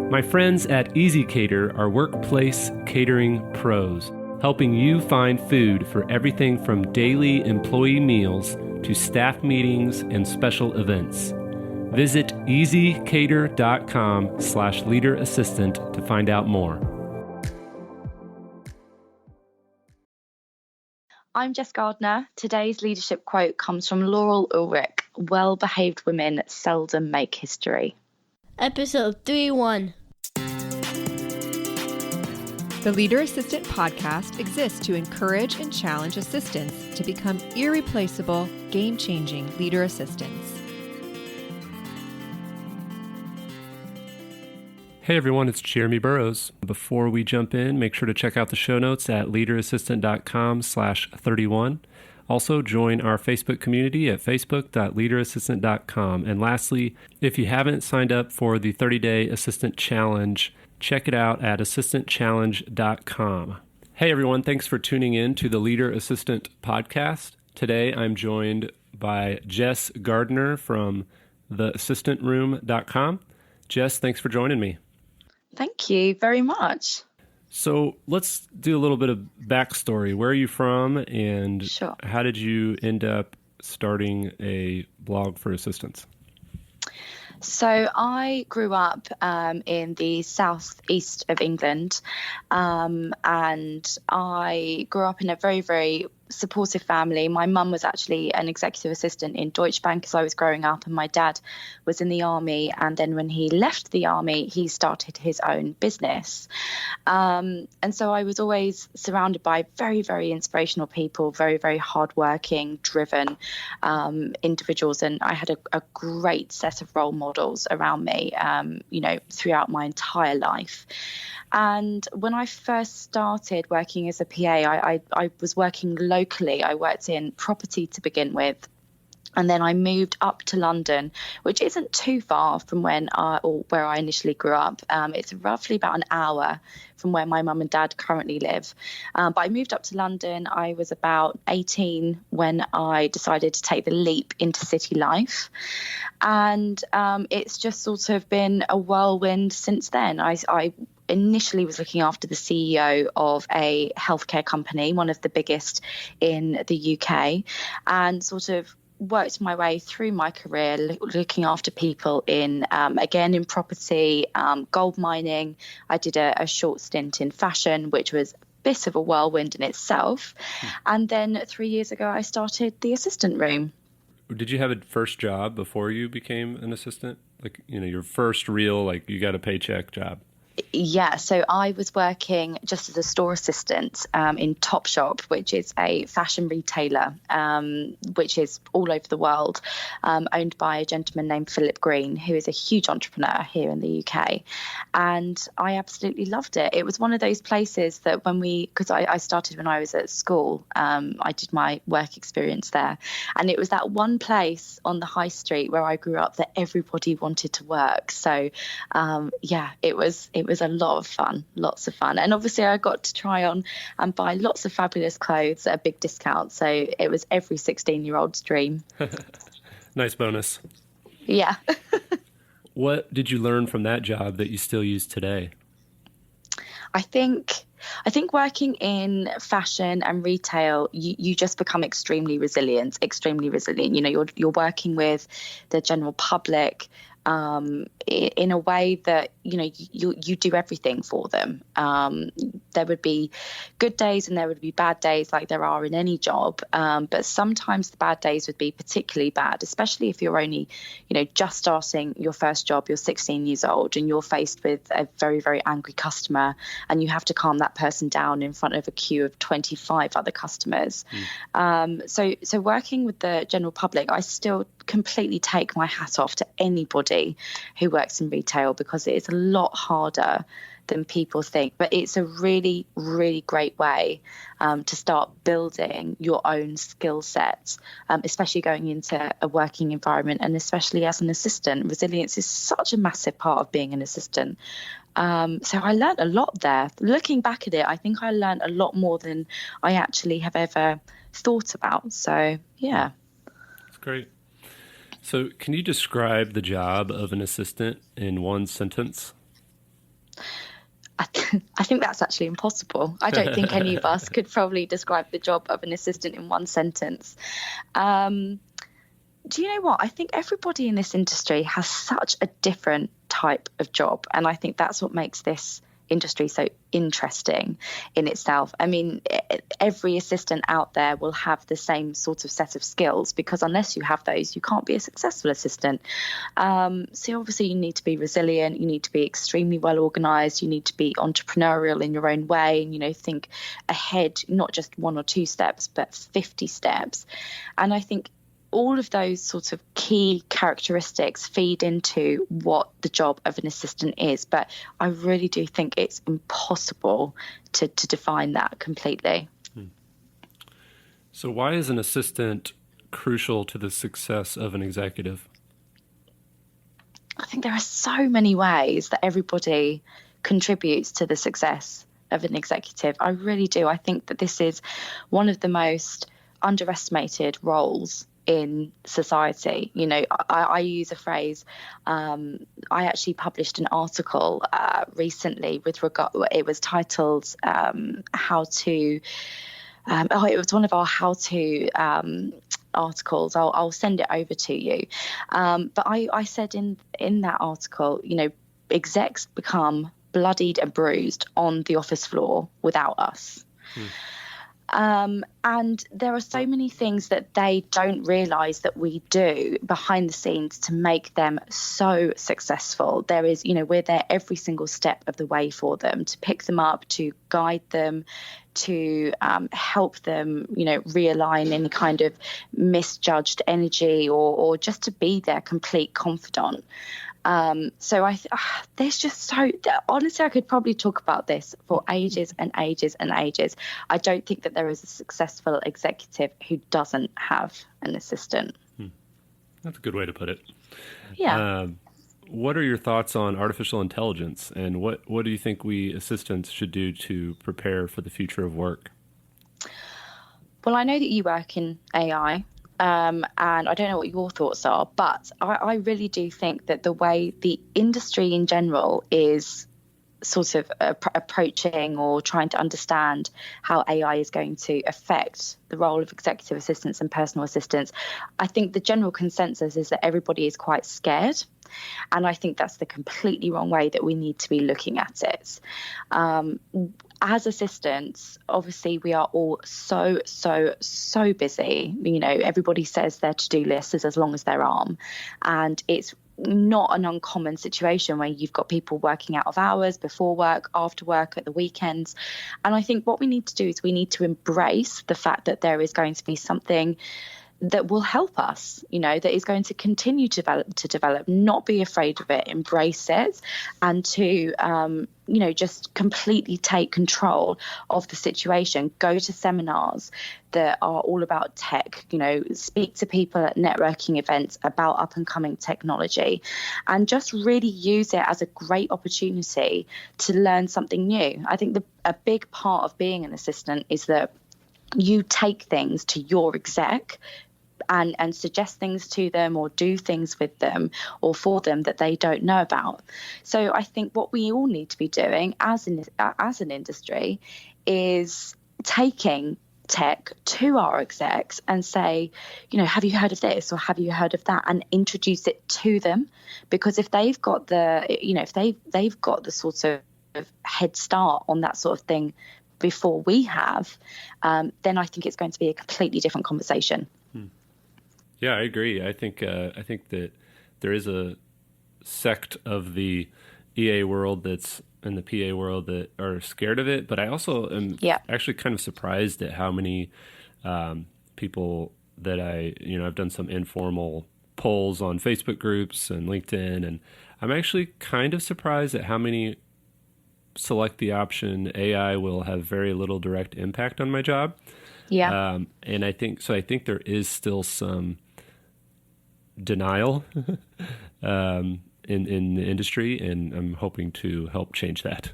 My friends at Easy Cater are workplace catering pros, helping you find food for everything from daily employee meals to staff meetings and special events. Visit easycater.com/leaderassistant to find out more. I'm Jess Gardiner. Today's leadership quote comes from Laurel Ulrich. Well-behaved women seldom make history. Episode 3-1. The Leader Assistant podcast exists to encourage and challenge assistants to become irreplaceable, game-changing leader assistants. Hey everyone, it's Jeremy Burrows. Before we jump in, make sure to check out the show notes at leaderassistant.com/31. Also, join our Facebook community at facebook.leaderassistant.com. And lastly, if you haven't signed up for the 30-day Assistant Challenge, check it out at assistantchallenge.com. Hey everyone, thanks for tuning in to the Leader Assistant podcast. Today I'm joined by Jess Gardiner from theassistantroom.com. Jess, thanks for joining me. Thank you very much. So let's do a little bit of backstory. Where are you from, and Sure. How did you end up starting a blog for assistants? So I grew up in the southeast of England, and I grew up in a very, very supportive family. My mum was actually an executive assistant in Deutsche Bank as I was growing up, and my dad was in the army. And then when he left the army, he started his own business. And so I was always surrounded by very, very inspirational people, very, very hardworking, driven individuals. And I had a great set of role models around me, throughout my entire life. And when I first started working as a PA, I was working locally. I worked in property to begin with. And then I moved up to London, which isn't too far from where I initially grew up. It's roughly about an hour from where my mum and dad currently live. But I moved up to London. I was about 18 when I decided to take the leap into city life. And it's just sort of been a whirlwind since then. I initially was looking after the CEO of a healthcare company, one of the biggest in the UK, and sort of worked my way through my career looking after people in property, gold mining. I did a short stint in fashion, which was a bit of a whirlwind in itself. And then 3 years ago, I started the assistant room. Did you have a first job before you became an assistant? Like, your first real, you got a paycheck job? Yeah, so I was working just as a store assistant in Topshop, which is a fashion retailer, which is all over the world, owned by a gentleman named Philip Green, who is a huge entrepreneur here in the UK. And I absolutely loved it. It was one of those places that because I started when I was at school, I did my work experience there. And it was that one place on the high street where I grew up that everybody wanted to work. So, it was a lot of fun, lots of fun. And obviously I got to try on and buy lots of fabulous clothes at a big discount. So it was every 16-year-old's dream. Nice bonus. Yeah. What did you learn from that job that you still use today? I think working in fashion and retail, you just become extremely resilient. You're working with the general public, in a way that you do everything for them. There would be good days and there would be bad days, like there are in any job, but sometimes the bad days would be particularly bad, especially if you're only just starting your first job. You're 16 years old and you're faced with a very, very angry customer, and you have to calm that person down in front of a queue of 25 other customers. So working with the general public, I still completely take my hat off to anybody who works in retail, because it is a lot harder than people think. But it's a really, really great way to start building your own skill sets, especially going into a working environment, and especially as an assistant. Resilience is such a massive part of being an assistant. So I learned a lot there. Looking back at it, I think I learned a lot more than I actually have ever thought about. So, yeah. That's great. So can you describe the job of an assistant in one sentence? I think that's actually impossible. I don't think any of us could probably describe the job of an assistant in one sentence. Do you know what? I think everybody in this industry has such a different type of job. And I think that's what makes this industry so interesting in itself. I mean, every assistant out there will have the same sort of set of skills, because unless you have those, you can't be a successful assistant. So obviously you need to be resilient, you need to be extremely well organized, you need to be entrepreneurial in your own way, and think ahead, not just 1 or 2 steps, but 50 steps. And I think all of those sorts of key characteristics feed into what the job of an assistant is. But I really do think it's impossible to define that completely. So why is an assistant crucial to the success of an executive? I think there are so many ways that everybody contributes to the success of an executive. I really do. I think that this is one of the most underestimated roles in society. I use a phrase. I actually published an article recently with regard. It was titled "How to." It was one of our how-to articles. I'll send it over to you. But I said in that article, execs become bloodied and bruised on the office floor without us. And there are so many things that they don't realise that we do behind the scenes to make them so successful. There is, we're there every single step of the way for them, to pick them up, to guide them, to help them, realign any kind of misjudged energy, or just to be their complete confidant. So there's just so, honestly, I could probably talk about this for ages and ages and ages. I don't think that there is a successful executive who doesn't have an assistant. That's a good way to put it. Yeah. What are your thoughts on artificial intelligence, and what do you think we assistants should do to prepare for the future of work? Well, I know that you work in AI. And I don't know what your thoughts are, but I really do think that the way the industry in general is sort of approaching or trying to understand how AI is going to affect the role of executive assistants and personal assistants, I think the general consensus is that everybody is quite scared. And I think that's the completely wrong way that we need to be looking at it. As assistants, obviously, we are all so busy. Everybody says their to-do list is as long as their arm. And it's not an uncommon situation where you've got people working out of hours, before work, after work, at the weekends. And I think what we need to do is we need to embrace the fact that there is going to be something that will help us, that is going to continue to develop, not be afraid of it, embrace it, and to, just completely take control of the situation. Go to seminars that are all about tech, speak to people at networking events about up and coming technology, and just really use it as a great opportunity to learn something new. I think a big part of being an assistant is that you take things to your exec and suggest things to them, or do things with them or for them that they don't know about. So I think what we all need to be doing as an industry is taking tech to our execs and say, have you heard of this, or have you heard of that, and introduce it to them. Because if they've got they've got the sort of head start on that sort of thing before we have, then I think it's going to be a completely different conversation. Yeah, I agree. I think that there is a sect of the EA world that's in the PA world that are scared of it, but I also am actually kind of surprised at how many people that I've done some informal polls on Facebook groups and LinkedIn, and I'm actually kind of surprised at how many select the option AI will have very little direct impact on my job. Yeah. And I think there is still some denial in the industry, and I'm hoping to help change that.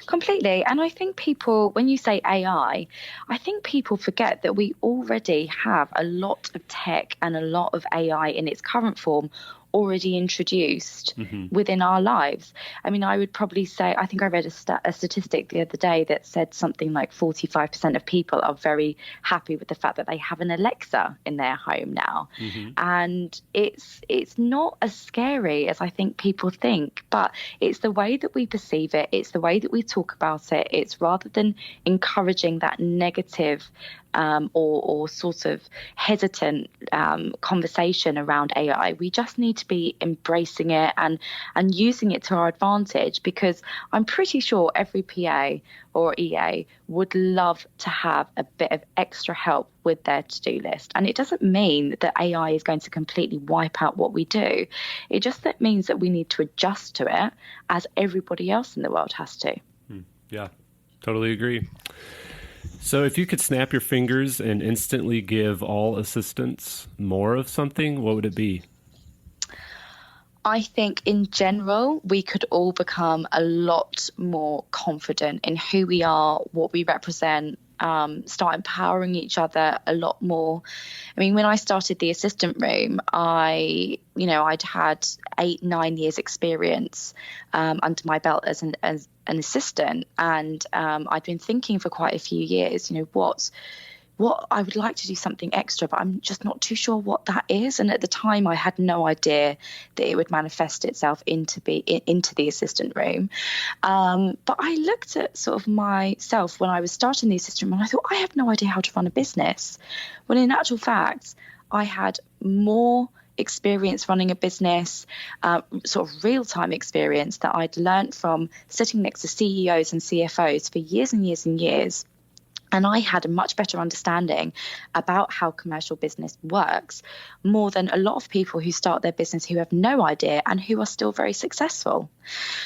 Completely. And I think people, when you say AI, I think people forget that we already have a lot of tech and a lot of AI in its current form already introduced within our lives. I mean, I would probably say, I think I read a statistic the other day that said something like 45% of people are very happy with the fact that they have an Alexa in their home now. And it's not as scary as I think people think, but it's the way that we perceive it. It's the way that we talk about it. It's rather than encouraging that negative or sort of hesitant conversation around AI. We just need to be embracing it and using it to our advantage, because I'm pretty sure every PA or EA would love to have a bit of extra help with their to-do list. And it doesn't mean that AI is going to completely wipe out what we do. It just that means that we need to adjust to it as everybody else in the world has to. Yeah, totally agree. So if you could snap your fingers and instantly give all assistants more of something, what would it be? I think in general, we could all become a lot more confident in who we are, what we represent, start empowering each other a lot more. I mean, when I started the assistant room, I'd had 8-9 years experience under my belt as an assistant, and I'd been thinking for quite a few years, what I would like to do something extra, but I'm just not too sure what that is. And at the time, I had no idea that it would manifest itself into the assistant room. But I looked at sort of myself when I was starting the assistant room, and I thought, I have no idea how to run a business. When in actual fact, I had more experience running a business, sort of real-time experience that I'd learned from sitting next to CEOs and CFOs for years and years and years. And I had a much better understanding about how commercial business works, more than a lot of people who start their business who have no idea and who are still very successful.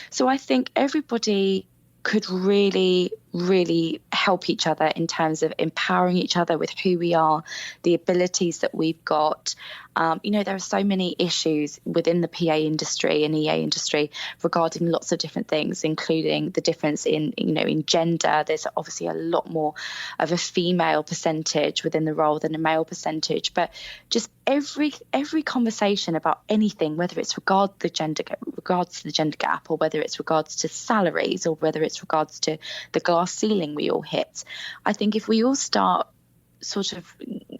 So I think everybody could really, really help each other in terms of empowering each other with who we are, the abilities that we've got. There are so many issues within the PA industry and EA industry regarding lots of different things, including the difference in gender. There's obviously a lot more of a female percentage within the role than a male percentage. But just every conversation about anything, whether it's regards to the gender gap, or whether it's regards to salaries, or whether it's regards to the glass ceiling we all hit, I think if we all start sort of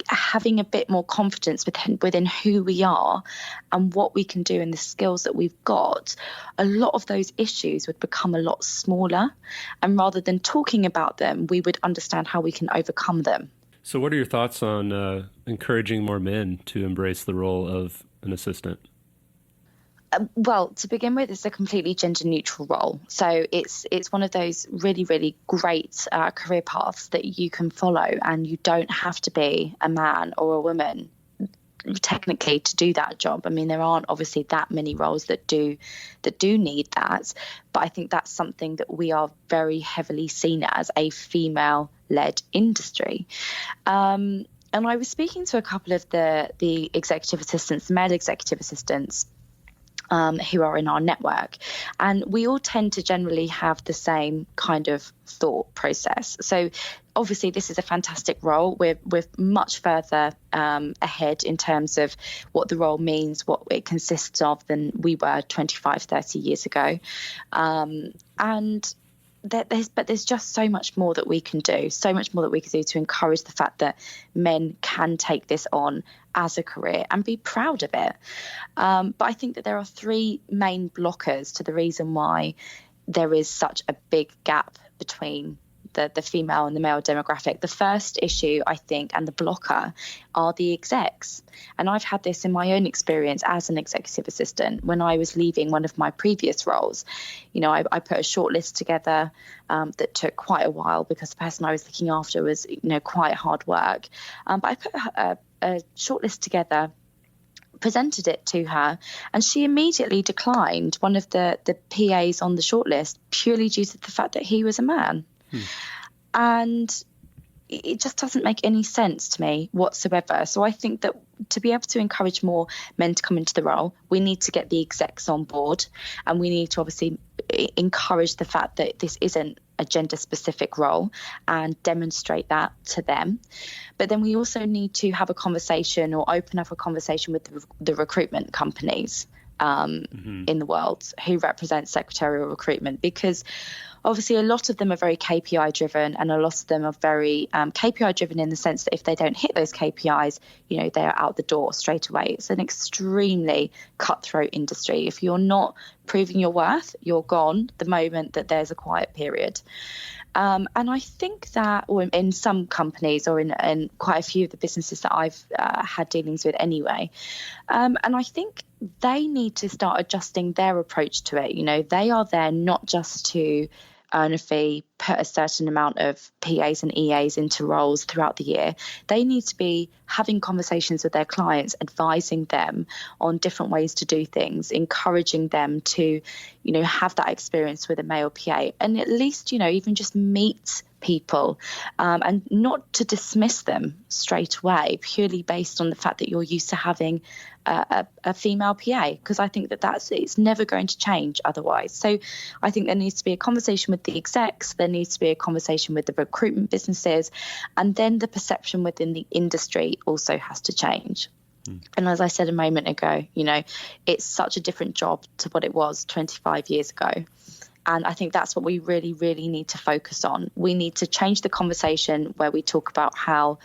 having a bit more confidence within who we are and what we can do and the skills that we've got, a lot of those issues would become a lot smaller. And rather than talking about them, we would understand how we can overcome them. So what are your thoughts on encouraging more men to embrace the role of an assistant? Well, to begin with, it's a completely gender neutral role. So it's one of those really, really great career paths that you can follow, and you don't have to be a man or a woman technically to do that job. I mean, there aren't obviously that many roles that do need that, but I think that's something that we are very heavily seen as a female-led industry. And I was speaking to a couple of the executive assistants, male executive assistants, who are in our network, and we all tend to generally have the same kind of thought process. So obviously this is a fantastic role. We're much further ahead in terms of what the role means, what it consists of, than we were 25, 30 years ago. But there's just so much more that we can do, to encourage the fact that men can take this on as a career and be proud of it. But I think that there are three main blockers to the reason why there is such a big gap between the female and the male demographic. The first issue, I think, and the blocker are the execs. And I've had this in my own experience as an executive assistant. When I was leaving one of my previous roles, I put a shortlist together that took quite a while because the person I was looking after was, quite hard work. But I put a shortlist together, presented it to her, and she immediately declined one of the PAs on the shortlist purely due to the fact that he was a man. And it just doesn't make any sense to me whatsoever. So I think that to be able to encourage more men to come into the role, we need to get the execs on board, and we need to obviously encourage the fact that this isn't a gender specific role and demonstrate that to them. But then we also need to have a conversation, or open up a conversation with the recruitment companies in the world who represent secretarial recruitment, because obviously a lot of them are very KPI driven, and a lot of them are very KPI driven in the sense that if they don't hit those KPIs, they're out the door straight away. It's an extremely cutthroat industry. If you're not proving your worth, you're gone the moment that there's a quiet period. And I think that, or in some companies, or in quite a few of the businesses that I've had dealings with anyway, and I think they need to start adjusting their approach to it. They are there not just to earn a fee, put a certain amount of PAs and EAs into roles throughout the year. They need to be having conversations with their clients, advising them on different ways to do things, encouraging them to, have that experience with a male PA, and at least, even just meet people, and not to dismiss them straight away purely based on the fact that you're used to having a female PA, because I think it's never going to change otherwise. So I think there needs to be a conversation with the execs, there needs to be a conversation with the recruitment businesses, and then the perception within the industry also has to change. And as I said a moment ago, it's such a different job to what it was 25 years ago. And I think that's what we really, really need to focus on. We need to change the conversation where we talk about how,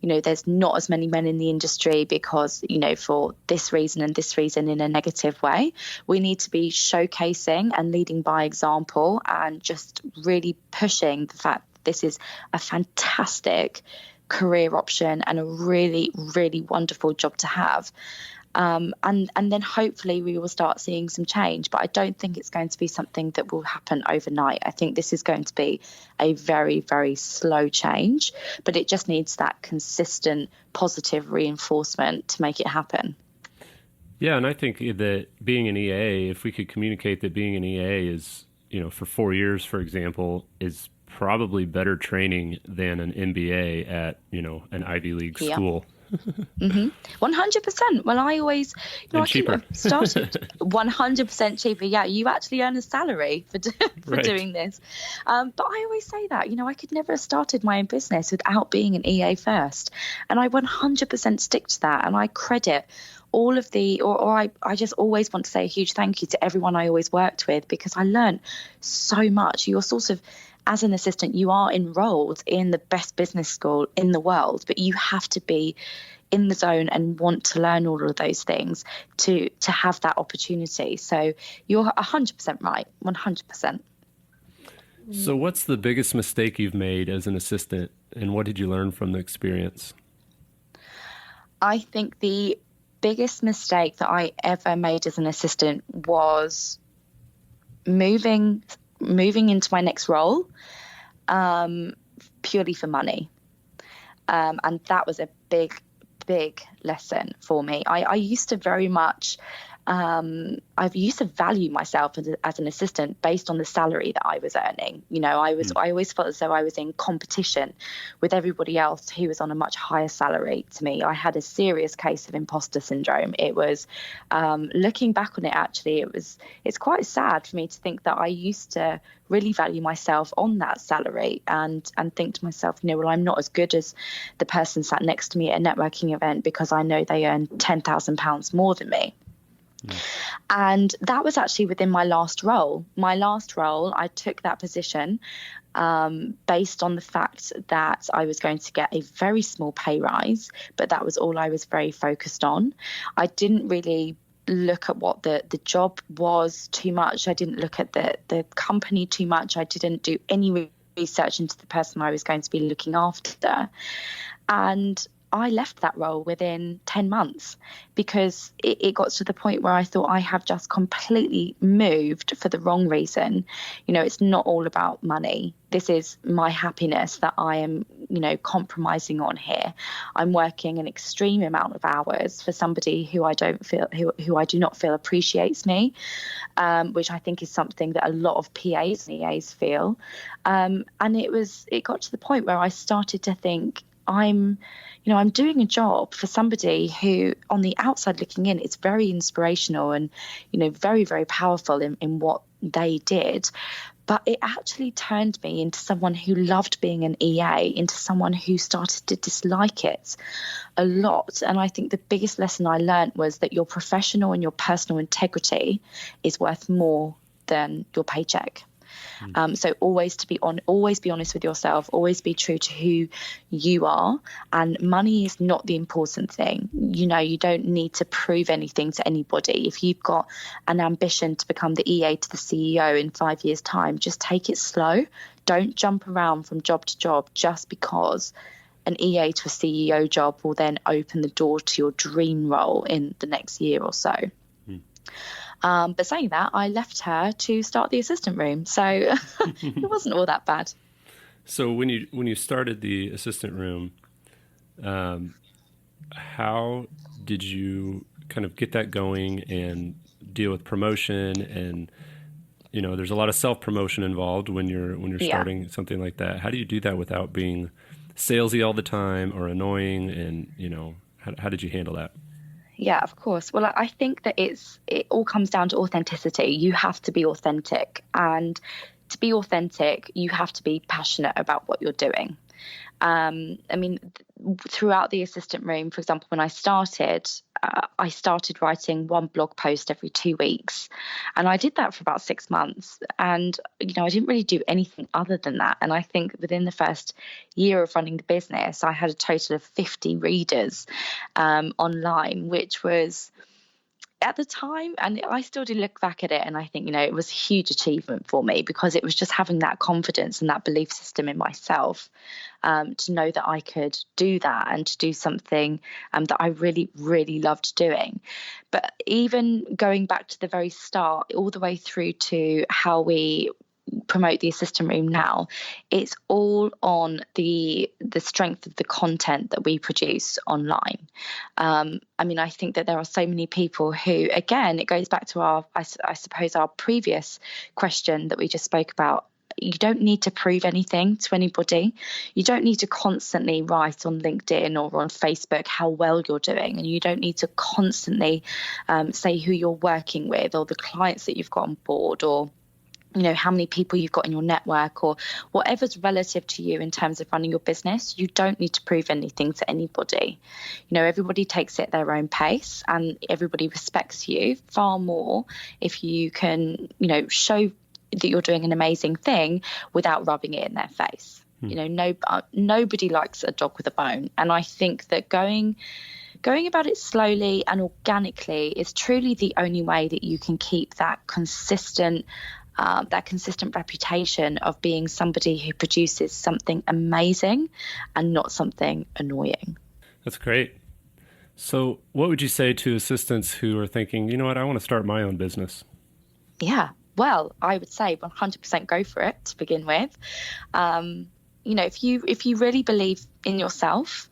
there's not as many men in the industry because, for this reason and this reason in a negative way. We need to be showcasing and leading by example, and just really pushing the fact that this is a fantastic career option and a really, really wonderful job to have. And then hopefully we will start seeing some change. But I don't think it's going to be something that will happen overnight. I think this is going to be a very, very slow change, but it just needs that consistent positive reinforcement to make it happen. Yeah, and I think that being an EA, if we could communicate that being an EA is, for 4 years, for example, is probably better training than an MBA at, an Ivy League school. 100%. Well, I always, cheaper. Started 100% cheaper. Yeah, you actually earn a salary for doing this. But I always say that, I could never have started my own business without being an EA first. And I 100% stick to that. And I credit all of I just always want to say a huge thank you to everyone I always worked with, because I learned so much. You're sort of, as an assistant, you are enrolled in the best business school in the world, but you have to be in the zone and want to learn all of those things to have that opportunity. So you're 100% right, 100%. So what's the biggest mistake you've made as an assistant, and what did you learn from the experience? I think the biggest mistake that I ever made as an assistant was moving into my next role purely for money. And that was a big lesson for me. I used to very much I've used to value myself as an assistant based on the salary that I was earning. I always felt as though I was in competition with everybody else who was on a much higher salary to me. I had a serious case of imposter syndrome. It was, looking back on it, actually, it's quite sad for me to think that I used to really value myself on that salary and think to myself, well, I'm not as good as the person sat next to me at a networking event because I know they earn £10,000 more than me. And that was actually within my last role. I took that position based on the fact that I was going to get a very small pay rise, but that was all I was very focused on. I didn't really look at what the job was too much. I didn't look at the company too much. I didn't do any research into the person I was going to be looking after. And I left that role within 10 months because it got to the point where I thought I have just completely moved for the wrong reason. It's not all about money. This is my happiness that I am, compromising on here. I'm working an extreme amount of hours for somebody who I do not feel appreciates me, which I think is something that a lot of PAs and EAs feel. And it got to the point where I started to think, I'm doing a job for somebody who on the outside looking in, it's very inspirational and, very, very powerful in what they did. But it actually turned me into someone who loved being an EA, into someone who started to dislike it a lot. And I think the biggest lesson I learned was that your professional and your personal integrity is worth more than your paycheck. So always be honest with yourself, always be true to who you are. And money is not the important thing. You don't need to prove anything to anybody. If you've got an ambition to become the EA to the CEO in 5 years' time, just take it slow. Don't jump around from job to job just because an EA to a CEO job will then open the door to your dream role in the next year or so. But saying that, I left her to start the assistant room, so it wasn't all that bad. So when you started the assistant room, how did you kind of get that going and deal with promotion? And there's a lot of self-promotion involved when you're starting something like that. How do you do that without being salesy all the time or annoying? And how did you handle that? Yeah, of course. Well, I think that it all comes down to authenticity. You have to be authentic. And to be authentic, you have to be passionate about what you're doing. Throughout the assistant room, for example, when I started writing one blog post every 2 weeks. And I did that for about 6 months. And, I didn't really do anything other than that. And I think within the first year of running the business, I had a total of 50 readers online, which was at the time, and I still do look back at it and I think, it was a huge achievement for me because it was just having that confidence and that belief system in myself to know that I could do that and to do something that I really, really loved doing. But even going back to the very start, all the way through to how we promote the assistant room now, it's all on the strength of the content that we produce online. I think that there are so many people who, again, it goes back to I suppose our previous question that we just spoke about. You don't need to prove anything to anybody. You don't need to constantly write on LinkedIn or on Facebook how well you're doing. And you don't need to constantly say who you're working with or the clients that you've got on board or how many people you've got in your network or whatever's relative to you in terms of running your business. You don't need to prove anything to anybody. Everybody takes it at their own pace and everybody respects you far more if you can, show that you're doing an amazing thing without rubbing it in their face. Nobody likes a dog with a bone. And I think that going about it slowly and organically is truly the only way that you can keep that consistent reputation of being somebody who produces something amazing and not something annoying. That's great. So what would you say to assistants who are thinking, you know what, I want to start my own business? Yeah, well, I would say 100% go for it to begin with. If you really believe in yourself,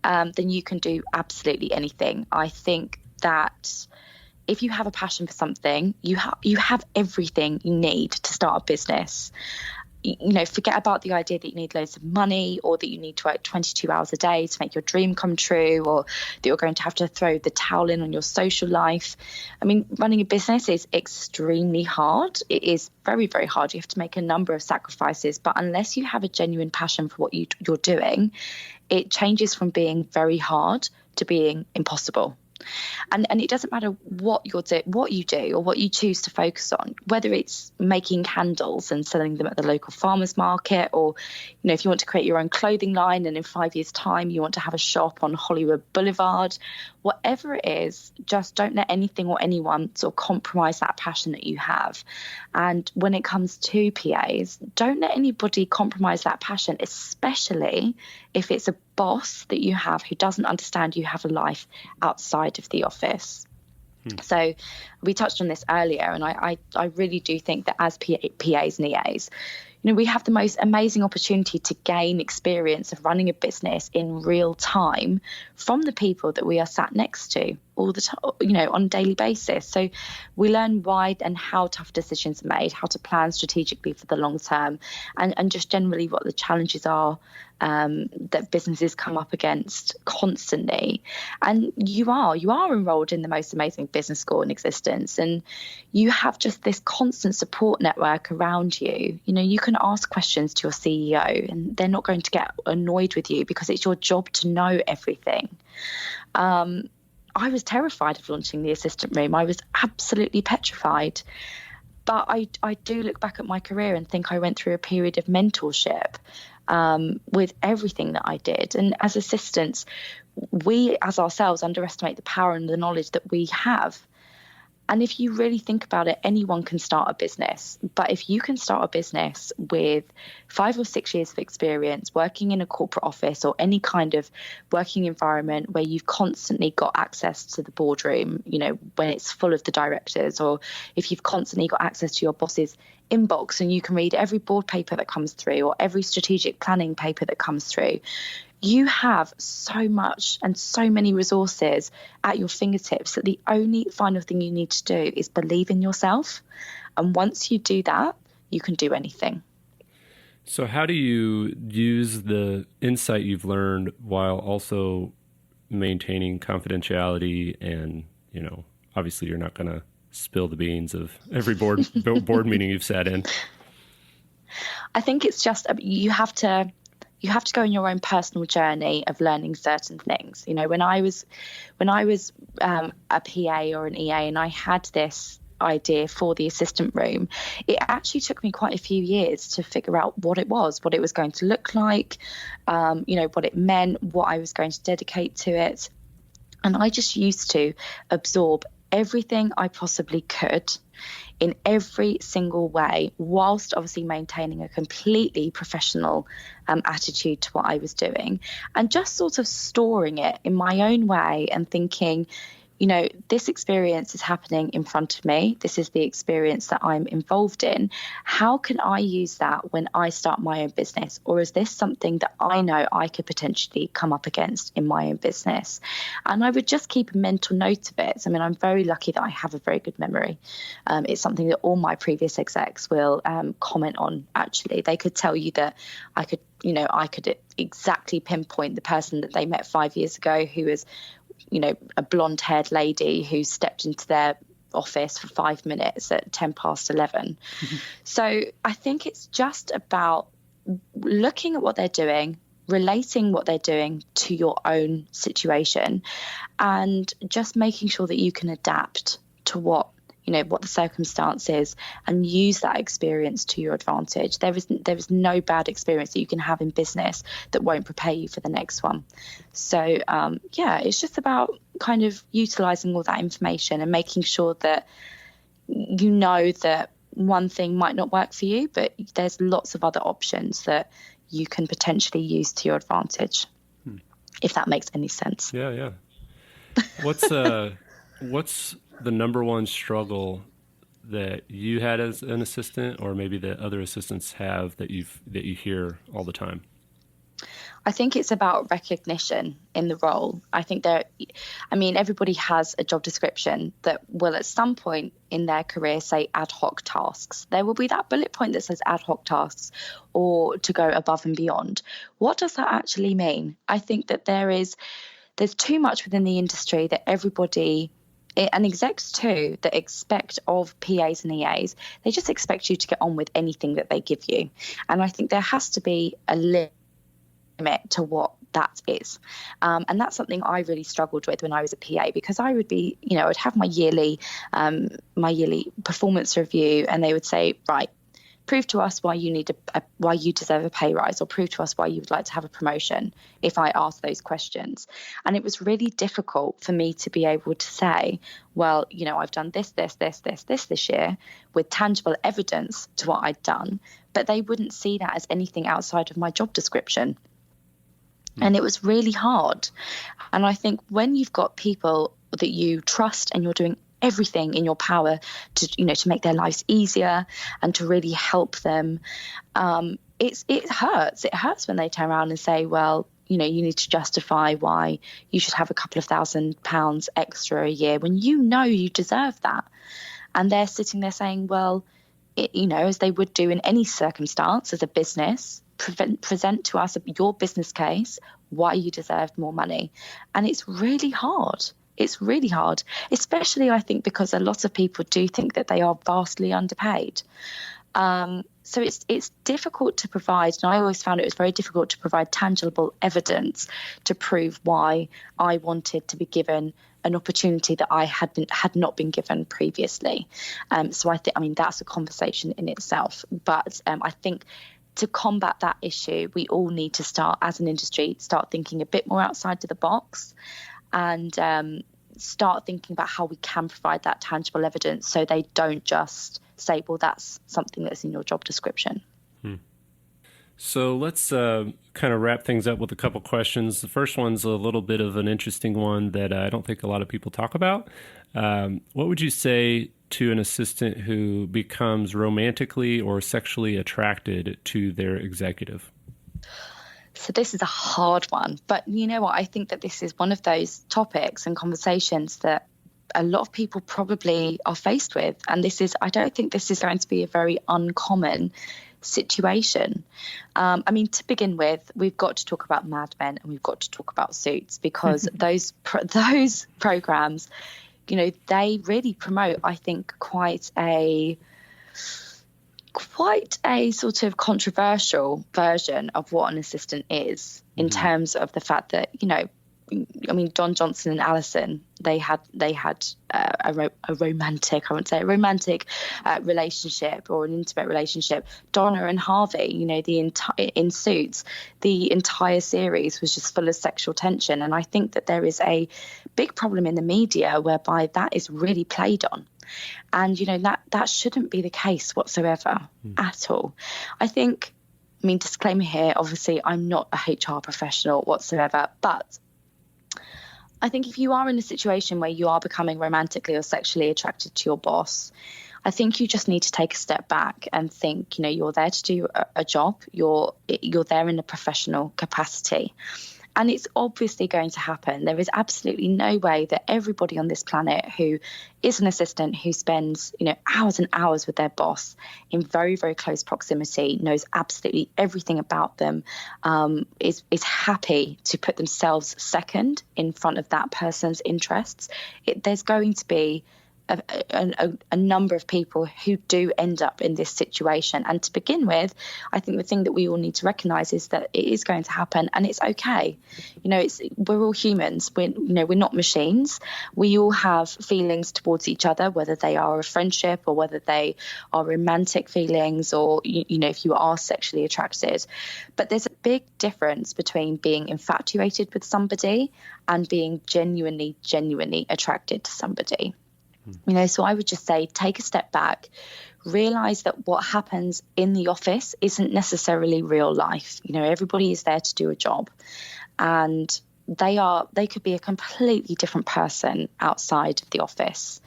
then you can do absolutely anything. I think that if you have a passion for something, you have everything you need to start a business. Forget about the idea that you need loads of money or that you need to work 22 hours a day to make your dream come true or that you're going to have to throw the towel in on your social life. Running a business is extremely hard. It is very, very hard. You have to make a number of sacrifices, but unless you have a genuine passion for what you're doing, it changes from being very hard to being impossible. And it doesn't matter what you do or what you choose to focus on, whether it's making candles and selling them at the local farmers market, or if you want to create your own clothing line and in 5 years' time you want to have a shop on Hollywood Boulevard, whatever it is, just don't let anything or anyone sort of compromise that passion that you have. And when it comes to PAs, don't let anybody compromise that passion, especially if it's a boss that you have who doesn't understand you have a life outside of the office. So we touched on this earlier, and I really do think that as PAs and EAs, we have the most amazing opportunity to gain experience of running a business in real time from the people that we are sat next to all the time, on a daily basis. So we learn why and how tough decisions are made, how to plan strategically for the long term, and just generally what the challenges are that businesses come up against constantly. And you are enrolled in the most amazing business school in existence, and you have just this constant support network around you. You can ask questions to your CEO and they're not going to get annoyed with you because it's your job to know everything. I was terrified of launching the assistant room. I was absolutely petrified. But I do look back at my career and think I went through a period of mentorship with everything that I did. And as assistants, we as ourselves underestimate the power and the knowledge that we have. And if you really think about it, anyone can start a business. But if you can start a business with 5 or 6 years of experience working in a corporate office or any kind of working environment where you've constantly got access to the boardroom, when it's full of the directors, or if you've constantly got access to your boss's inbox and you can read every board paper that comes through or every strategic planning paper that comes through, you have so much and so many resources at your fingertips that the only final thing you need to do is believe in yourself. And once you do that, you can do anything. So how do you use the insight you've learned while also maintaining confidentiality? And, obviously you're not going to spill the beans of every board meeting you've sat in. I think it's just, you have to go on your own personal journey of learning certain things. When I was a PA or an EA and I had this idea for the assistant room, it actually took me quite a few years to figure out what it was going to look like, what it meant, what I was going to dedicate to it. And I just used to absorb everything I possibly could in every single way, whilst obviously maintaining a completely professional attitude to what I was doing, and just sort of storing it in my own way and thinking, this experience is happening in front of me. This is the experience that I'm involved in. How can I use that when I start my own business? Or is this something that I know I could potentially come up against in my own business? And I would just keep a mental note of it. I mean, I'm very lucky that I have a very good memory. It's something that all my previous execs will comment on, actually. They could tell you that I could exactly pinpoint the person that they met 5 years ago who was a blonde-haired lady who stepped into their office for 5 minutes at 11:10. Mm-hmm. So I think it's just about looking at what they're doing, relating what they're doing to your own situation, and just making sure that you can adapt to what the circumstance is and use that experience to your advantage. There is no bad experience that you can have in business that won't prepare you for the next one. So it's just about kind of utilizing all that information and making sure that that one thing might not work for you, but there's lots of other options that you can potentially use to your advantage, if that makes any sense. Yeah. What's the number one struggle that you had as an assistant, or maybe that other assistants have that you hear all the time? I think it's about recognition in the role. I think everybody has a job description that will at some point in their career say ad hoc tasks. There will be that bullet point that says ad hoc tasks or to go above and beyond. What does that actually mean? I think that there's too much within the industry that everybody, and execs too, that expect of PAs and EAs. They just expect you to get on with anything that they give you. And I think there has to be a limit to what that is. And that's something I really struggled with when I was a PA, because I would be, I'd have my yearly performance review, and they would say, right, prove to us why you why you deserve a pay rise, or prove to us why you would like to have a promotion, if I ask those questions. And it was really difficult for me to be able to say, well, I've done this year with tangible evidence to what I'd done, but they wouldn't see that as anything outside of my job description. And it was really hard. And I think when you've got people that you trust and you're doing everything in your power to make their lives easier and to really help them, it hurts. It hurts when they turn around and say, well, you need to justify why you should have a couple of £1,000 extra a year when you deserve that. And they're sitting there saying, well, as they would do in any circumstance as a business, present to us your business case, why you deserve more money. And it's really hard. It's really hard, especially, I think, because a lot of people do think that they are vastly underpaid. So it's difficult to provide, and I always found it was very difficult to provide tangible evidence to prove why I wanted to be given an opportunity that I had not been given previously. So that's a conversation in itself. But I think to combat that issue, we all need to start, as an industry, start thinking a bit more outside of the box, and start thinking about how we can provide that tangible evidence so they don't just say, well, that's something that's in your job description. So let's kind of wrap things up with a couple questions. The first one's a little bit of an interesting one that I don't think a lot of people talk about. What would you say to an assistant who becomes romantically or sexually attracted to their executive? So this is a hard one, but you know what? I think that this is one of those topics and conversations that a lot of people probably are faced with. And I don't think this is going to be a very uncommon situation. To begin with, we've got to talk about Mad Men and we've got to talk about Suits, because those programs, they really promote, I think, quite a sort of controversial version of what an assistant is, in terms of the fact that, Don Johnson and Alison, they had a romantic relationship, or an intimate relationship. Donna and Harvey, in Suits, the entire series was just full of sexual tension. And I think that there is a big problem in the media whereby that is really played on. And, that shouldn't be the case whatsoever at all. I think, disclaimer here, obviously, I'm not a HR professional whatsoever, but I think if you are in a situation where you are becoming romantically or sexually attracted to your boss, I think you just need to take a step back and think, you're there to do a job. You're there in a professional capacity. And it's obviously going to happen. There is absolutely no way that everybody on this planet who is an assistant, who spends, hours and hours with their boss in very, very close proximity, knows absolutely everything about them, is happy to put themselves second in front of that person's interests. There's going to be a number of people who do end up in this situation. And to begin with, I think the thing that we all need to recognise is that it is going to happen, and it's okay. We're all humans. We're not machines. We all have feelings towards each other, whether they are a friendship or whether they are romantic feelings, or if you are sexually attracted. But there's a big difference between being infatuated with somebody and being genuinely attracted to somebody. So I would just say, take a step back, realise that what happens in the office isn't necessarily real life. Everybody is there to do a job, and they could be a completely different person outside of the office.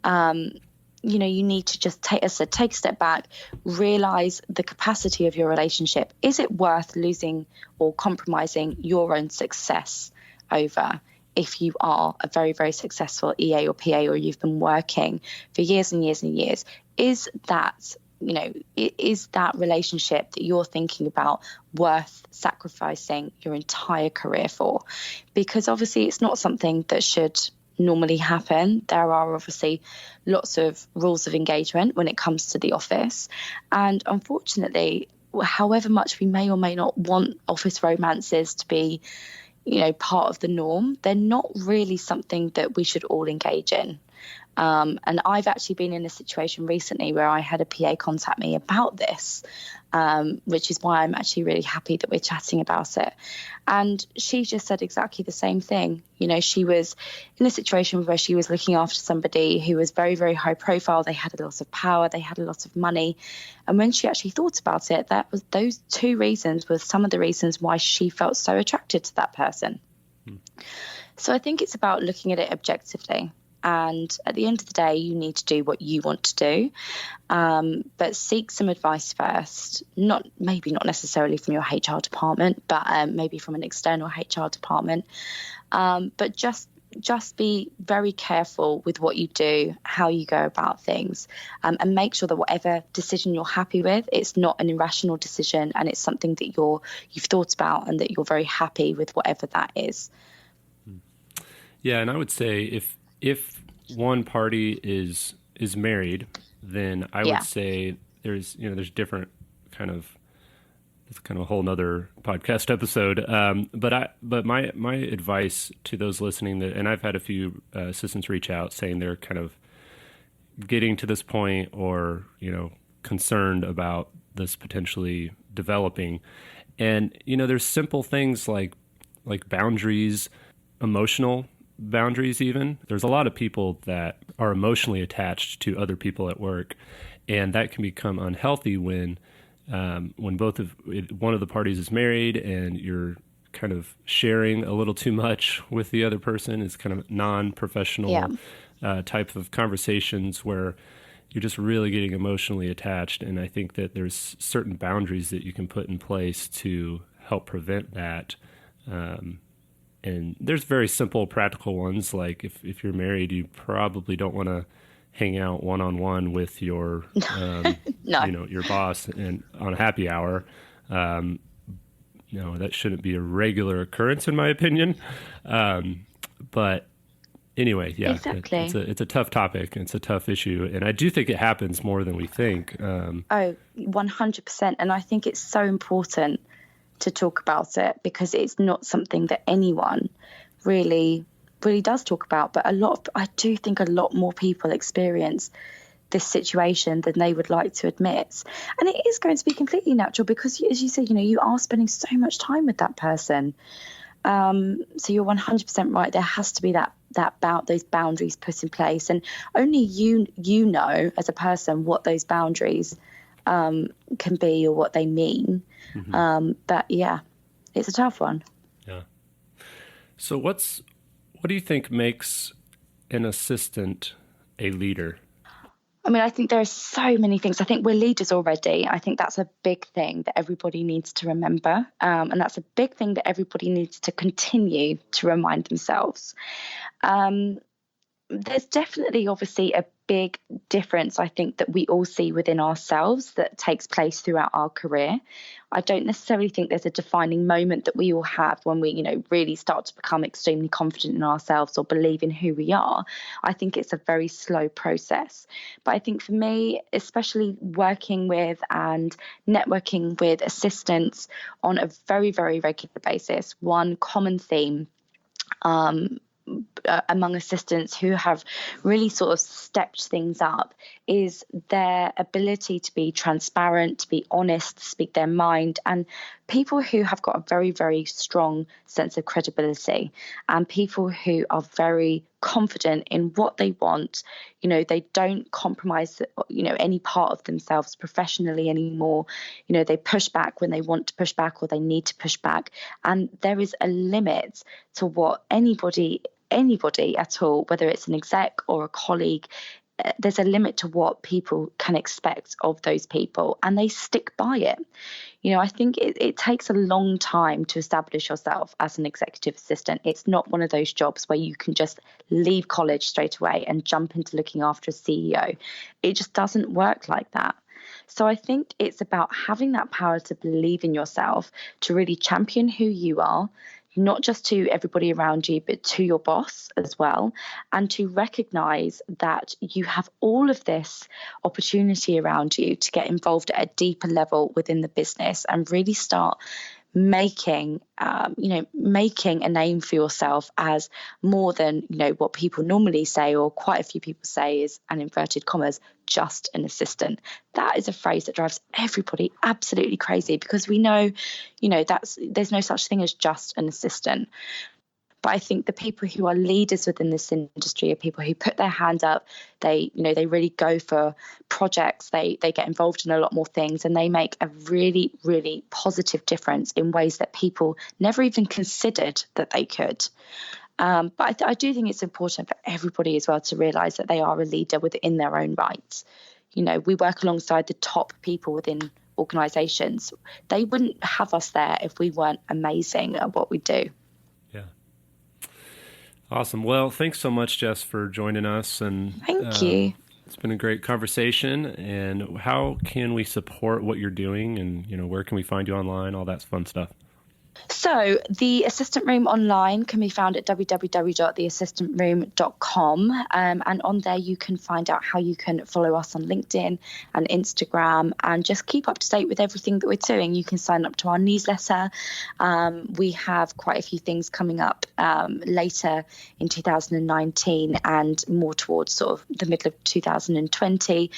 You need to just take a step back, realise the capacity of your relationship. Is it worth losing or compromising your own success over? If you are a very, very successful EA or PA, or you've been working for years and years and years, is that relationship that you're thinking about worth sacrificing your entire career for? Because obviously it's not something that should normally happen. There are obviously lots of rules of engagement when it comes to the office. And unfortunately, however much we may or may not want office romances to be part of the norm, they're not really something that we should all engage in. And I've actually been in a situation recently where I had a PA contact me about this, which is why I'm actually really happy that we're chatting about it. And she just said exactly the same thing. She was in a situation where she was looking after somebody who was very, very high profile. They had a lot of power. They had a lot of money. And when she actually thought about it, those two reasons were some of the reasons why she felt so attracted to that person. So I think it's about looking at it objectively. And at the end of the day, you need to do what you want to do. But seek some advice first, maybe not necessarily from your HR department, but maybe from an external HR department. But just be very careful with what you do, how you go about things, and make sure that whatever decision you're happy with, it's not an irrational decision, and it's something that you've thought about and that you're very happy with whatever that is. Yeah, and I would say if one party is married, then I would say there's different it's kind of a whole nother podcast episode. But my advice to those listening, and I've had a few assistants reach out saying they're kind of getting to this point or, concerned about this potentially developing. And, there's simple things like boundaries, emotional boundaries even. There's a lot of people that are emotionally attached to other people at work, and that can become unhealthy when one of the parties is married and you're kind of sharing a little too much with the other person. It's kind of non-professional type of conversations where you're just really getting emotionally attached. And I think that there's certain boundaries that you can put in place to help prevent that. And there's very simple, practical ones. Like if you're married, you probably don't want to hang out one-on-one with your, your boss and on a happy hour. That shouldn't be a regular occurrence, in my opinion. But anyway, yeah, exactly. It's a tough topic. It's a tough issue. And I do think it happens more than we think. 100%. And I think it's so important to talk about it because it's not something that anyone really does talk about. But I do think a lot more people experience this situation than they would like to admit. And it is going to be completely natural because, as you said, you are spending so much time with that person. So you're 100% right. There has to be those boundaries put in place, and only you know as a person what those boundaries can be or what they mean. Mm-hmm. But yeah, it's a tough one. Yeah. So what do you think makes an assistant a leader? I mean, I think there are so many things. I think we're leaders already. I think that's a big thing that everybody needs to remember. And that's a big thing that everybody needs to continue to remind themselves. There's definitely, obviously, a big difference, I think, that we all see within ourselves that takes place throughout our career. I don't necessarily think there's a defining moment that we all have when we, really start to become extremely confident in ourselves or believe in who we are. I think it's a very slow process. But I think for me, especially working with and networking with assistants on a very, very regular basis, one common theme among assistants who have really sort of stepped things up is their ability to be transparent, to be honest, to speak their mind, and people who have got a very, very strong sense of credibility and people who are very confident in what they want. They don't compromise, any part of themselves professionally anymore. They push back when they want to push back or they need to push back. And there is a limit to what anybody at all, whether it's an exec or a colleague, there's a limit to what people can expect of those people, and they stick by it. I think it takes a long time to establish yourself as an executive assistant. It's not one of those jobs where you can just leave college straight away and jump into looking after a CEO. It just doesn't work like that. So I think it's about having that power to believe in yourself, to really champion who you are, not just to everybody around you, but to your boss as well, and to recognize that you have all of this opportunity around you to get involved at a deeper level within the business and really start making a name for yourself as more than, what people normally say, or quite a few people say is, an inverted commas, just an assistant. That is a phrase that drives everybody absolutely crazy because we know, there's no such thing as just an assistant. But I think the people who are leaders within this industry are people who put their hand up. They really go for projects. They get involved in a lot more things, and they make a really, really positive difference in ways that people never even considered that they could. But I do think it's important for everybody as well to realise that they are a leader within their own right. You know, we work alongside the top people within organisations. They wouldn't have us there if we weren't amazing at what we do. Yeah. Awesome. Well, thanks so much, Jess, for joining us. And Thank you. It's been a great conversation. And how can we support what you're doing? And, you know, where can we find you online? All that fun stuff. So the Assistant Room online can be found at www.theassistantroom.com, and on there you can find out how you can follow us on LinkedIn and Instagram and just keep up to date with everything that we're doing. You can sign up to our newsletter. We have quite a few things coming up later in 2019 and more towards sort of the middle of 2020,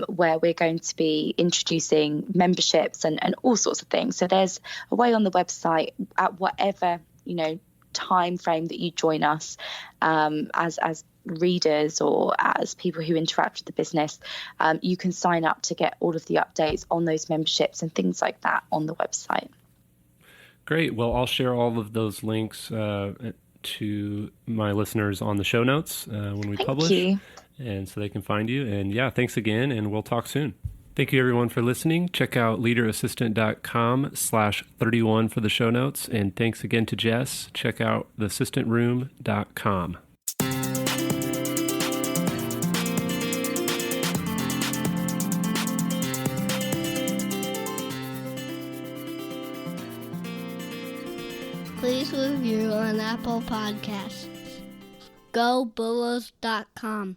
where we're going to be introducing memberships and all sorts of things. So there's a way on the website at whatever, you know, time frame that you join us as readers or as people who interact with the business, you can sign up to get all of the updates on those memberships and things like that on the website. Great. Well, I'll share all of those links to my listeners on the show notes when we publish. Thank you. And so they can find you. And yeah, thanks again, and we'll talk soon. Thank you, everyone, for listening. Check out leaderassistant.com/31 for the show notes. And thanks again to Jess. Check out theassistantroom.com. Please review on Apple Podcasts. GoBulls.com